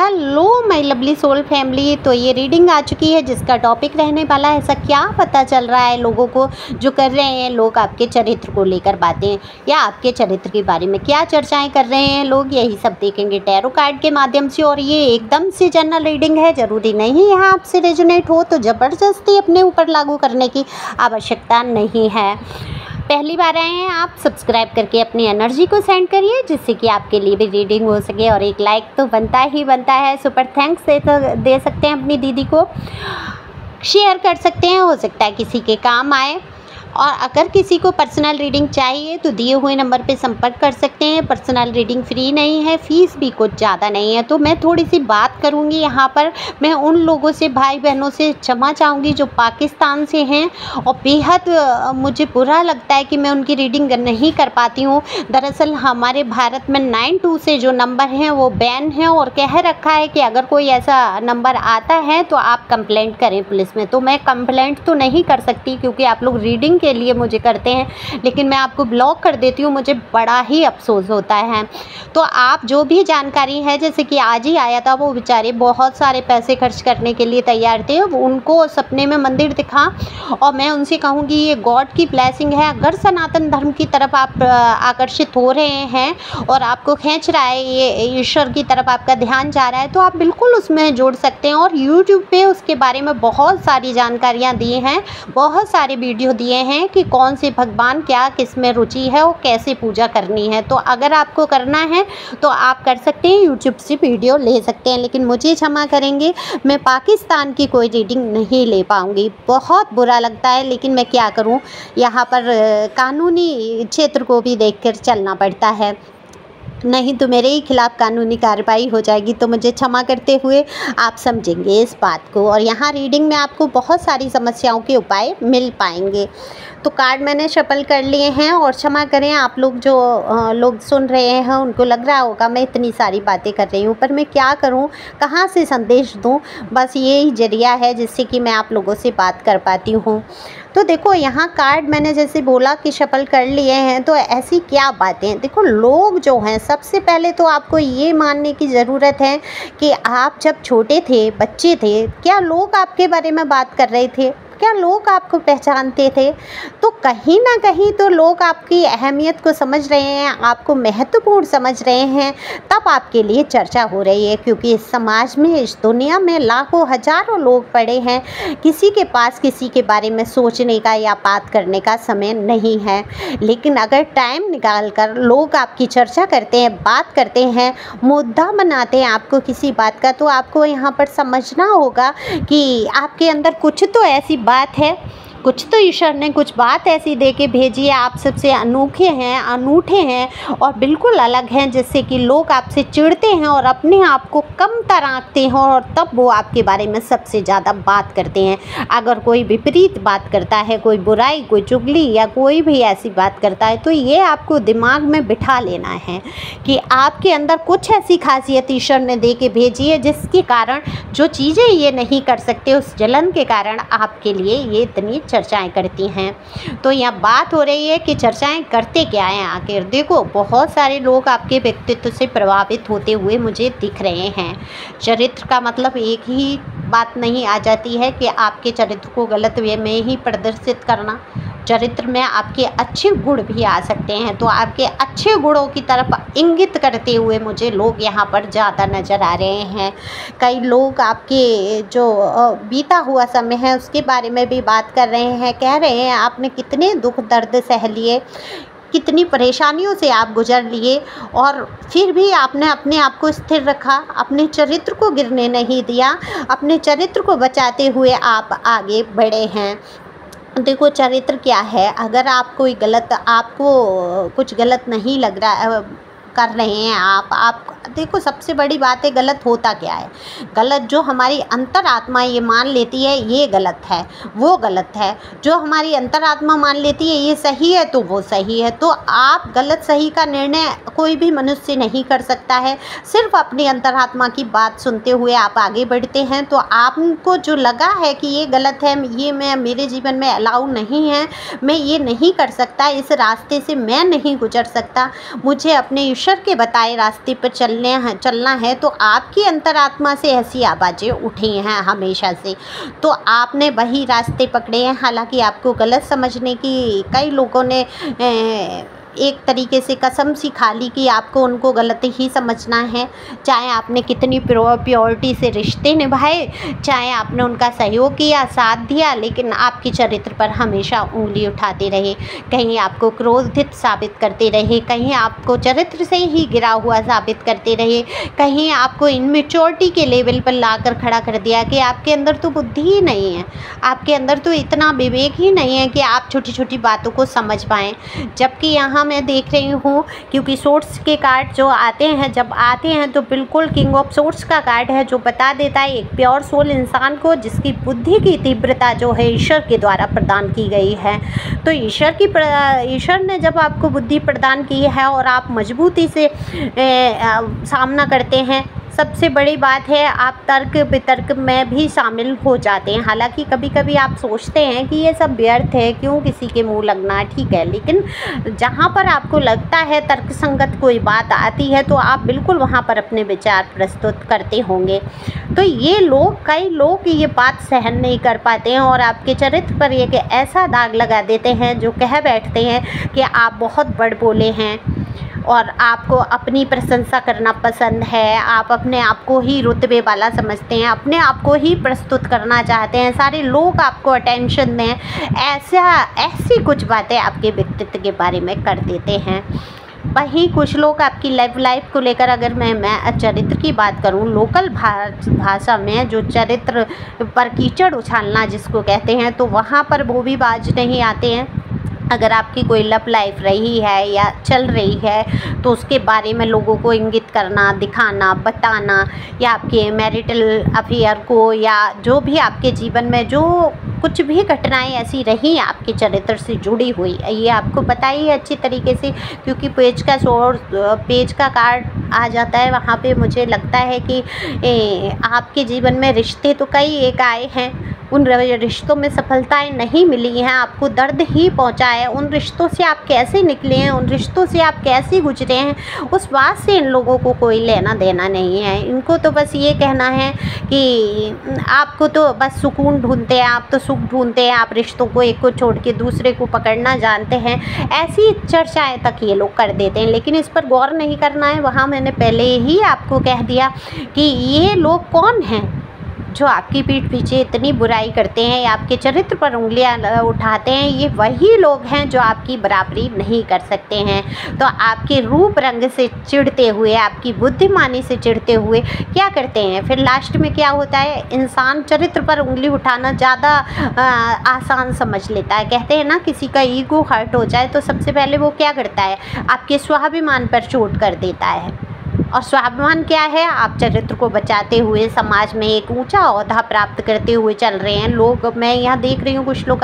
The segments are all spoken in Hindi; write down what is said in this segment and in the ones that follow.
Hello my lovely soul family. तो ये रीडिंग आ चुकी है जिसका टॉपिक रहने वाला है ऐसा क्या पता चल रहा है लोगों को जो कर रहे हैं लोग आपके चरित्र को लेकर बातें या आपके चरित्र के बारे में क्या चर्चाएं कर रहे हैं लोग, यही सब देखेंगे टैरो कार्ड के माध्यम से। और ये एकदम से जनरल रीडिंग है, ज़रूरी नहीं है आपसे रेजोनेट हो तो ज़बरदस्ती अपने ऊपर लागू करने की आवश्यकता नहीं है। पहली बार आए हैं आप, सब्सक्राइब करके अपनी एनर्जी को सेंड करिए जिससे कि आपके लिए भी रीडिंग हो सके। और एक लाइक तो बनता ही बनता है। सुपर थैंक्स दे सकते हैं अपनी दीदी को, शेयर कर सकते हैं, हो सकता है किसी के काम आए। और अगर किसी को पर्सनल रीडिंग चाहिए तो दिए हुए नंबर पे संपर्क कर सकते हैं। पर्सनल रीडिंग फ्री नहीं है, फीस भी कुछ ज़्यादा नहीं है। तो मैं थोड़ी सी बात करूँगी यहाँ पर, मैं उन लोगों से, भाई बहनों से क्षमा चाहूँगी जो पाकिस्तान से हैं और बेहद मुझे बुरा लगता है कि मैं उनकी रीडिंग नहीं कर पाती हूँ। दरअसल हमारे भारत में 92 से जो नंबर हैं वो बैन है और कह रखा है कि अगर कोई ऐसा नंबर आता है तो आप कंप्लेंट करें पुलिस में। तो मैं कंप्लेंट तो नहीं कर सकती क्योंकि आप लोग रीडिंग के लिए मुझे करते हैं, लेकिन मैं आपको ब्लॉक कर देती हूँ, मुझे बड़ा ही अफसोस होता है। तो आप जो भी जानकारी है, जैसे कि आज ही आया था, वो बेचारे बहुत सारे पैसे खर्च करने के लिए तैयार थे, उनको सपने में मंदिर दिखा और मैं उनसे कहूँगी ये गॉड की ब्लेसिंग है। अगर सनातन धर्म की तरफ आप आकर्षित हो रहे हैं और आपको खींच रहा है, ये ईश्वर की तरफ आपका ध्यान जा रहा है, तो आप बिल्कुल उसमें जोड़ सकते हैं। और यूट्यूब पे उसके बारे में बहुत सारी जानकारियाँ दी हैं, बहुत सारे वीडियो दिए हैं कि कौन से भगवान क्या किस में रुचि है और कैसे पूजा करनी है। तो अगर आपको करना है तो आप कर सकते हैं, यूट्यूब से वीडियो ले सकते हैं। लेकिन मुझे क्षमा करेंगे, मैं पाकिस्तान की कोई रीडिंग नहीं ले पाऊंगी, बहुत बुरा लगता है, लेकिन मैं क्या करूं, यहाँ पर कानूनी क्षेत्र को भी देखकर चलना पड़ता है, नहीं तो मेरे ही खिलाफ़ कानूनी कार्रवाई हो जाएगी। तो मुझे क्षमा करते हुए आप समझेंगे इस बात को। और यहाँ रीडिंग में आपको बहुत सारी समस्याओं के उपाय मिल पाएंगे। तो कार्ड मैंने शफल कर लिए हैं और क्षमा करें आप लोग जो लोग सुन रहे हैं उनको लग रहा होगा मैं इतनी सारी बातें कर रही हूँ, पर मैं क्या करूँ, कहाँ से संदेश दूँ, बस ये ही जरिया है जिससे कि मैं आप लोगों से बात कर पाती हूँ। तो देखो यहाँ कार्ड मैंने जैसे बोला कि शफल कर लिए हैं, तो ऐसी क्या बातें, देखो लोग जो हैं, सबसे पहले तो आपको ये मानने की ज़रूरत है कि आप जब छोटे थे, बच्चे थे, क्या लोग आपके बारे में बात कर रहे थे, क्या लोग आपको पहचानते थे? तो कहीं ना कहीं तो लोग आपकी अहमियत को समझ रहे हैं, आपको महत्वपूर्ण समझ रहे हैं, तब आपके लिए चर्चा हो रही है। क्योंकि इस समाज में, इस दुनिया में लाखों हजारों लोग पड़े हैं, किसी के पास किसी के बारे में सोचने का या बात करने का समय नहीं है। लेकिन अगर टाइम निकाल कर लोग आपकी चर्चा करते हैं, बात करते हैं, मुद्दा बनाते हैं आपको किसी बात का, तो आपको यहाँ पर समझना होगा कि आपके अंदर कुछ तो ऐसी बात है, कुछ तो ईश्वर ने कुछ बात ऐसी दे के भेजी है, आप सबसे अनोखे हैं, अनूठे हैं और बिल्कुल अलग हैं, जिससे कि लोग आपसे चिढ़ते हैं और अपने आप को कमतर आंकते हैं और तब वो आपके बारे में सबसे ज़्यादा बात करते हैं। अगर कोई विपरीत बात करता है, कोई बुराई, कोई चुगली या कोई भी ऐसी बात करता है, तो ये आपको दिमाग में बिठा लेना है कि आपके अंदर कुछ ऐसी खासियत ईश्वर ने दे के भेजी है जिसके कारण जो चीज़ें ये नहीं कर सकते, उस जलन के कारण आपके लिए ये इतनी चर्चाएं करती हैं। तो यहाँ बात हो रही है कि चर्चाएं करते क्या हैं आखिर। देखो बहुत सारे लोग आपके व्यक्तित्व से प्रभावित होते हुए मुझे दिख रहे हैं। चरित्र का मतलब एक ही बात नहीं आ जाती है कि आपके चरित्र को गलत वे में ही प्रदर्शित करना, चरित्र में आपके अच्छे गुण भी आ सकते हैं। तो आपके अच्छे गुणों की तरफ इंगित करते हुए मुझे लोग यहाँ पर ज़्यादा नज़र आ रहे हैं। कई लोग आपके जो बीता हुआ समय है उसके बारे में भी बात कर रहे हैं, कह रहे हैं आपने कितने दुख दर्द सह लिए, कितनी परेशानियों से आप गुजर लिए और फिर भी आपने अपने आप को स्थिर रखा, अपने चरित्र को गिरने नहीं दिया, अपने चरित्र को बचाते हुए आप आगे बढ़े हैं। देखो चरित्र क्या है, अगर आप कोई गलत, आपको कुछ गलत नहीं लग रहा कर रहे हैं आप देखो सबसे बड़ी बात है गलत होता क्या है। गलत जो हमारी अंतरात्मा ये मान लेती है ये गलत है, वो गलत है। जो हमारी अंतरात्मा मान लेती है ये सही है तो वो सही है। तो आप गलत सही का निर्णय कोई भी मनुष्य नहीं कर सकता है। सिर्फ अपनी अंतरात्मा की बात सुनते हुए आप आगे बढ़ते हैं। तो आपको जो लगा है कि ये गलत है, ये मैं मेरे जीवन में अलाउ नहीं है, मैं ये नहीं कर सकता, इस रास्ते से मैं नहीं गुजर सकता, मुझे अपने ईश्वर के बताए रास्ते पर चलना है तो आपकी अंतरात्मा से ऐसी आवाज़ें उठी हैं हमेशा से, तो आपने वही रास्ते पकड़े हैं। हालांकि आपको गलत समझने की कई लोगों ने एक तरीके से कसम सी खा ली कि आपको उनको गलत ही समझना है। चाहे आपने कितनी प्योरिटी से रिश्ते निभाए, चाहे आपने उनका सहयोग किया, साथ दिया, लेकिन आपके चरित्र पर हमेशा उंगली उठाते रहे, कहीं आपको क्रोधित साबित करते रहे, कहीं आपको चरित्र से ही गिरा हुआ साबित करते रहे, कहीं आपको इनमेच्योरिटी के लेवल पर लाकर खड़ा कर दिया कि आपके अंदर तो बुद्धि ही नहीं है, आपके अंदर तो इतना विवेक ही नहीं है कि आप छोटी छोटी बातों को समझ पाएँ। जबकि यहाँ मैं देख रही हूँ, क्योंकि सोर्स के कार्ड जो आते हैं, जब आते हैं तो बिल्कुल किंग ऑफ सोर्स का कार्ड है, जो बता देता है एक प्योर सोल इंसान को जिसकी बुद्धि की तीव्रता जो है ईश्वर के द्वारा प्रदान की गई है। तो ईश्वर ने जब आपको बुद्धि प्रदान की है और आप मजबूती से सामना करते हैं, सबसे बड़ी बात है आप तर्क वितर्क में भी शामिल हो जाते हैं। हालांकि कभी कभी आप सोचते हैं कि ये सब व्यर्थ है, क्यों किसी के मुंह लगना, ठीक है, लेकिन जहाँ पर आपको लगता है तर्कसंगत कोई बात आती है तो आप बिल्कुल वहाँ पर अपने विचार प्रस्तुत करते होंगे। तो ये लोग, कई लोग ये बात सहन नहीं कर पाते हैं और आपके चरित्र पर एक ऐसा दाग लगा देते हैं जो कह बैठते हैं कि आप बहुत बड़बोले हैं और आपको अपनी प्रशंसा करना पसंद है, आप अपने आप को ही रुतबे वाला समझते हैं, अपने आप को ही प्रस्तुत करना चाहते हैं, सारे लोग आपको अटेंशन दें, ऐसी कुछ बातें आपके व्यक्तित्व के बारे में कर देते हैं। वहीं कुछ लोग आपकी लाइफ को लेकर, अगर मैं चरित्र की बात करूं, लोकल भाषा में जो चरित्र पर कीचड़ उछालना जिसको कहते हैं, तो वहाँ पर वो भी बाज नहीं आते हैं। अगर आपकी कोई लव लाइफ रही है या चल रही है तो उसके बारे में लोगों को इंगित करना, दिखाना, बताना, या आपके मैरिटल अफेयर को, या जो भी आपके जीवन में जो कुछ भी घटनाएं ऐसी रही आपके चरित्र से जुड़ी हुई, ये आपको पता ही है अच्छी तरीके से, क्योंकि पेज का कार्ड आ जाता है वहाँ पे। मुझे लगता है कि आपके जीवन में रिश्ते तो कई एक आए हैं, उन रिश्तों में सफलताएं नहीं मिली हैं, आपको दर्द ही पहुंचा है, उन रिश्तों से आप कैसे निकले हैं, उन रिश्तों से आप कैसे गुजरे हैं, उस बात से इन लोगों को कोई लेना देना नहीं है। इनको तो बस ये कहना है कि आपको तो बस सुकून ढूंढते हैं, आप तो सुख ढूंढते हैं, आप रिश्तों को एक को छोड़ के दूसरे को पकड़ना जानते हैं, ऐसी चर्चाएं तक ये लोग कर देते हैं, लेकिन इस पर गौर नहीं करना है। वहाँ मैंने पहले ही आपको कह दिया कि ये लोग कौन हैं जो आपकी पीठ पीछे इतनी बुराई करते हैं या आपके चरित्र पर उंगलियां उठाते हैं। ये वही लोग हैं जो आपकी बराबरी नहीं कर सकते हैं। तो आपके रूप रंग से चिढ़ते हुए, आपकी बुद्धिमानी से चिढ़ते हुए क्या करते हैं, फिर लास्ट में क्या होता है, इंसान चरित्र पर उंगली उठाना ज़्यादा आसान समझ लेता है। कहते हैं ना, किसी का ईगो हर्ट हो जाए तो सबसे पहले वो क्या करता है, आपके स्वाभिमान पर चोट कर देता है। और स्वाभिमान क्या है, आप चरित्र को बचाते हुए समाज में एक ऊंचा ओहदा प्राप्त करते हुए चल रहे हैं। लोग, मैं यहाँ देख रही हूँ कुछ लोग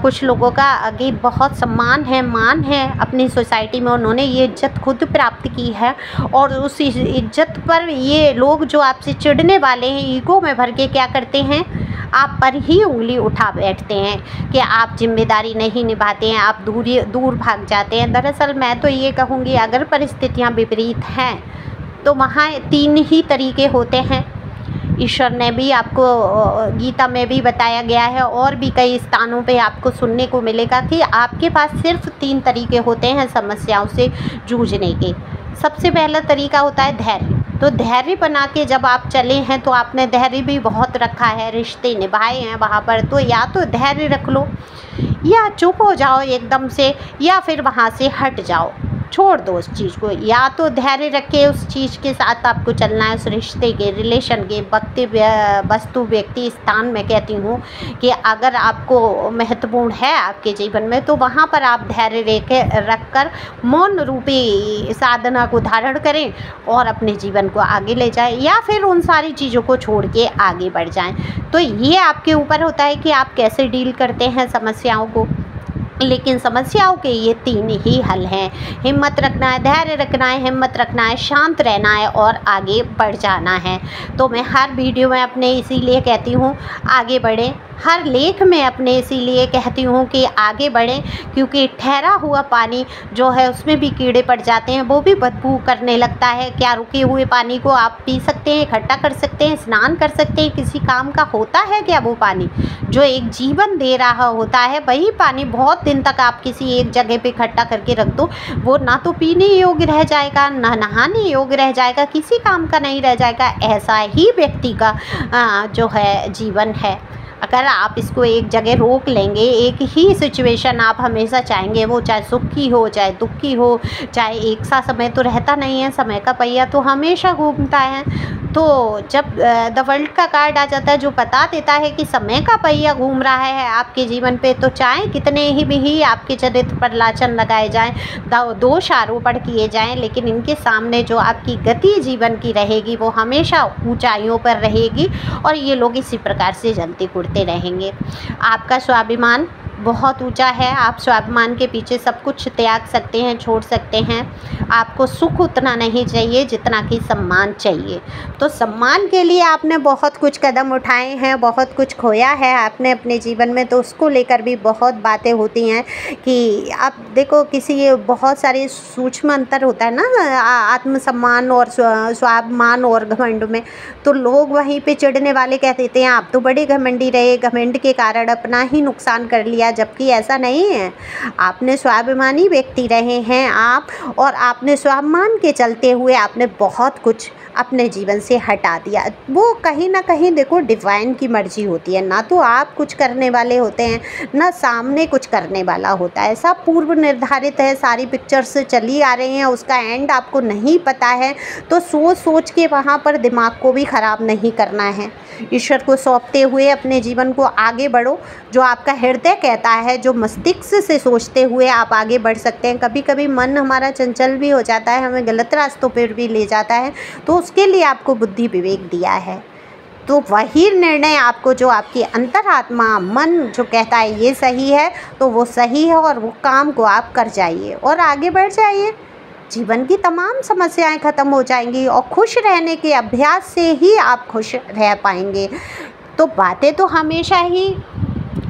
कुछ लोगों का आगे बहुत सम्मान है, मान है अपनी सोसाइटी में, उन्होंने ये इज्जत खुद प्राप्त की है और उस इज्जत पर ये लोग जो आपसे चिढ़ने वाले हैं, ईगो में भर के क्या करते हैं, आप पर ही उंगली उठा बैठते हैं कि आप जिम्मेदारी नहीं निभाते हैं, आप दूर भाग जाते हैं। दरअसल मैं तो ये कहूँगी, अगर परिस्थितियाँ विपरीत हैं तो वहाँ 3 ही तरीके होते हैं। ईश्वर ने भी आपको गीता में भी बताया गया है और भी कई स्थानों पे आपको सुनने को मिलेगा कि आपके पास सिर्फ 3 तरीके होते हैं समस्याओं से जूझने के। सबसे पहला तरीका होता है धैर्य। तो धैर्य बना के जब आप चले हैं तो आपने धैर्य भी बहुत रखा है, रिश्ते निभाए हैं वहाँ पर, तो या तो धैर्य रख लो या चुप हो जाओ एकदम से, या फिर वहाँ से हट जाओ, छोड़ दो उस चीज़ को। या तो धैर्य रख के उस चीज़ के साथ आपको चलना है, उस रिश्ते के, रिलेशन के, वस्तु, व्यक्ति, स्थान में कहती हूँ कि अगर आपको महत्वपूर्ण है आपके जीवन में तो वहाँ पर आप धैर्य रख कर मौन रूपी साधना को धारण करें और अपने जीवन को आगे ले जाएं, या फिर उन सारी चीज़ों को छोड़ के आगे बढ़ जाएं। तो ये आपके ऊपर होता है कि आप कैसे डील करते हैं समस्याओं को। लेकिन समस्याओं के ये 3 ही हल हैं, हिम्मत रखना है, धैर्य रखना है, हिम्मत रखना है, शांत रहना है और आगे बढ़ जाना है। तो मैं हर वीडियो में अपने इसीलिए कहती हूँ, आगे बढ़ें, हर लेख में अपने इसीलिए कहती हूँ कि आगे बढ़ें, क्योंकि ठहरा हुआ पानी जो है उसमें भी कीड़े पड़ जाते हैं, वो भी बदबू करने लगता है। क्या रुके हुए पानी को आप पी सकते हैं, इकट्ठा कर सकते हैं, स्नान कर सकते हैं, किसी काम का होता है क्या वो पानी? जो एक जीवन दे रहा होता है वही पानी बहुत दिन तक आप किसी एक जगह पे इकट्ठा करके रख दो, वो ना तो पीने योग्य रह जाएगा, ना नहाने योग्य रह जाएगा, किसी काम का नहीं रह जाएगा। ऐसा ही व्यक्ति का जो है जीवन है। अगर आप इसको एक जगह रोक लेंगे, एक ही सिचुएशन आप हमेशा चाहेंगे, वो चाहे सुख की हो चाहे दुख की हो, चाहे एक सा समय तो रहता नहीं है, समय का पहिया तो हमेशा घूमता है। तो जब द वर्ल्ड का कार्ड आ जाता है जो बता देता है कि समय का पहिया घूम रहा है आपके जीवन पे, तो चाहे कितने ही आपके चरित्र पर लाछन लगाए जाएं, दोष आरोपण किए जाएं, लेकिन इनके सामने जो आपकी गति जीवन की रहेगी वो हमेशा ऊंचाइयों पर रहेगी और ये लोग इसी प्रकार से जलते कुड़ते रहेंगे। आपका स्वाभिमान बहुत ऊंचा है, आप स्वाभिमान के पीछे सब कुछ त्याग सकते हैं, छोड़ सकते हैं। आपको सुख उतना नहीं चाहिए जितना कि सम्मान चाहिए। तो सम्मान के लिए आपने बहुत कुछ कदम उठाए हैं, बहुत कुछ खोया है आपने अपने जीवन में, तो उसको लेकर भी बहुत बातें होती हैं कि आप देखो किसी बहुत सारे सूक्ष्म अंतर होता है ना आत्मसम्मान और स्वाभिमान और घमंड में। तो लोग वहीं पे चिढ़ने वाले कह देते हैं आप तो बड़े घमंडी रहे, घमंड के कारण अपना ही नुकसान कर लिया, जबकि ऐसा नहीं है। आपने स्वाभिमानी व्यक्ति रहे हैं आप, और आपने स्वाभिमान के चलते हुए आपने बहुत कुछ अपने जीवन से हटा दिया। वो कहीं ना कहीं देखो डिवाइन की मर्जी होती है, ना तो आप कुछ करने वाले होते हैं ना सामने कुछ करने वाला होता है। सब पूर्व निर्धारित है, सारी पिक्चर्स चली आ रही हैं, उसका एंड आपको नहीं पता है, तो सोच सोच के वहाँ पर दिमाग को भी ख़राब नहीं करना है। ईश्वर को सौंपते हुए अपने जीवन को आगे बढ़ो। जो आपका हृदय कहता है, जो मस्तिष्क से सोचते हुए आप आगे बढ़ सकते हैं। कभी कभी मन हमारा चंचल भी हो जाता है, हमें गलत रास्तों पर भी ले जाता है, तो उसके लिए आपको बुद्धि विवेक दिया है। तो वही निर्णय आपको, जो आपकी अंतरात्मा मन जो कहता है ये सही है, तो वो सही है और वो काम को आप कर जाइए और आगे बढ़ जाइए। जीवन की तमाम समस्याएं ख़त्म हो जाएंगी और खुश रहने के अभ्यास से ही आप खुश रह पाएंगे। तो बातें तो हमेशा ही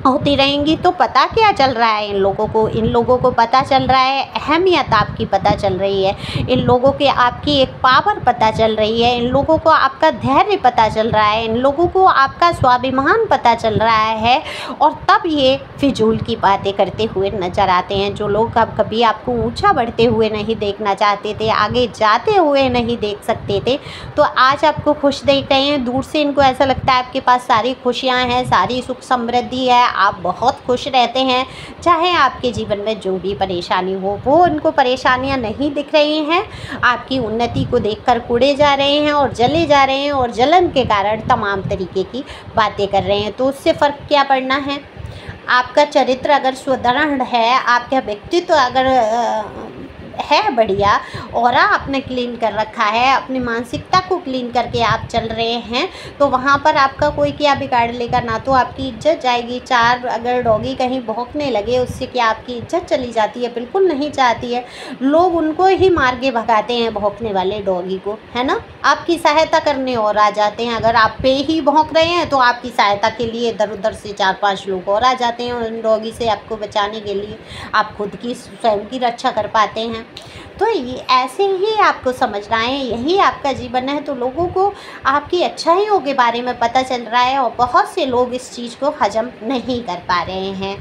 होती रहेंगी। तो पता क्या चल रहा है इन लोगों को पता चल रहा है, अहमियत आपकी पता चल रही है, इन लोगों के आपकी एक पावर पता चल रही है, इन लोगों को आपका धैर्य पता चल रहा है, इन लोगों को आपका स्वाभिमान पता चल रहा है। और तब ये फिजूल की बातें करते हुए नज़र आते हैं। जो लोग अब कभी आपको ऊंचा बढ़ते हुए नहीं देखना चाहते थे, आगे जाते हुए नहीं देख सकते थे, तो आज आपको खुश देख रहे हैं। दूर से इनको ऐसा लगता है आपके पास सारी खुशियाँ हैं, सारी सुख समृद्धि है, आप बहुत खुश रहते हैं। चाहे आपके जीवन में जो भी परेशानी हो, वो उनको परेशानियां नहीं दिख रही हैं। आपकी उन्नति को देखकर कुड़े जा रहे हैं और जले जा रहे हैं और जलन के कारण तमाम तरीके की बातें कर रहे हैं। तो उससे फ़र्क क्या पड़ना है? आपका चरित्र अगर सुदृढ़ है, आपका व्यक्तित्व अगर है बढ़िया, और आपने क्लीन कर रखा है, अपनी मानसिकता को क्लीन करके आप चल रहे हैं, तो वहाँ पर आपका कोई क्या बिगाड़ लेगा? ना तो आपकी इज्जत जाएगी। चार अगर डॉगी कहीं भौंकने लगे, उससे क्या आपकी इज्जत चली जाती है? बिल्कुल नहीं जाती है। लोग उनको ही मार के भगाते हैं, भौंकने वाले डॉगी को, है ना। आपकी सहायता करने और आ जाते हैं। अगर आप पे ही भौंक रहे हैं तो आपकी सहायता के लिए इधर उधर से 4-5 लोग और आ जाते हैं उन डॉगी से आपको बचाने के लिए। आप खुद की स्वयं की रक्षा कर पाते हैं। तो ये ऐसे ही आपको समझना है, यही आपका जीवन है। तो लोगों को आपकी अच्छाइयों के बारे में पता चल रहा है और बहुत से लोग इस चीज़ को हजम नहीं कर पा रहे हैं,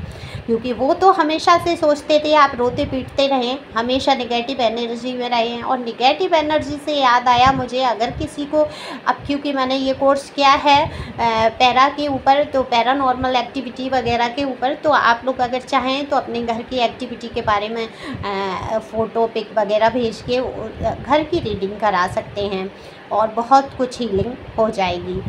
क्योंकि वो तो हमेशा से सोचते थे आप रोते पीटते रहें, हमेशा नेगेटिव एनर्जी में रहे हैं। और नेगेटिव एनर्जी से याद आया मुझे, अगर किसी को, अब क्योंकि मैंने ये कोर्स किया है पैरा के ऊपर, तो पैरानॉर्मल एक्टिविटी वगैरह के ऊपर, तो आप लोग अगर चाहें तो अपने घर की एक्टिविटी के बारे में फ़ोटो पिक वगैरह भेज के घर की रीडिंग करा सकते हैं और बहुत कुछ हीलिंग हो जाएगी।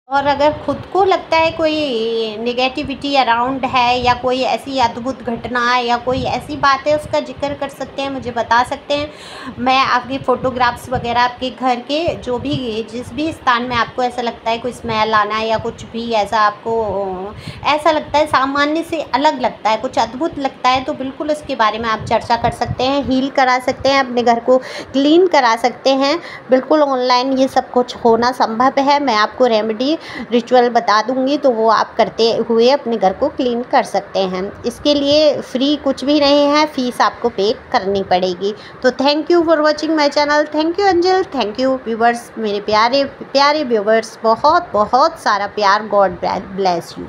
और अगर खुद को लगता है कोई नेगेटिविटी अराउंड है या कोई ऐसी अद्भुत घटना या कोई ऐसी बात है, उसका जिक्र कर सकते हैं, मुझे बता सकते हैं। मैं आपकी फ़ोटोग्राफ्स वगैरह आपके घर के जो भी जिस भी स्थान में आपको ऐसा लगता है कोई स्मेल आना है या कुछ भी ऐसा आपको ऐसा लगता है सामान्य से अलग लगता है, कुछ अद्भुत लगता है, तो बिल्कुल इसके बारे में आप चर्चा कर सकते हैं, हील करा सकते हैं, अपने घर को क्लीन करा सकते हैं। बिल्कुल ऑनलाइन ये सब कुछ होना संभव है। मैं आपको रेमेडी रिचुअल बता दूंगी, तो वो आप करते हुए अपने घर को क्लीन कर सकते हैं। इसके लिए फ्री कुछ भी नहीं है, फीस आपको पे करनी पड़ेगी। तो thank you for watching my channel. Thank you Anjal, thank you viewers, मेरे प्यारे प्यारे व्यूवर्स, बहुत बहुत सारा प्यार। God bless you.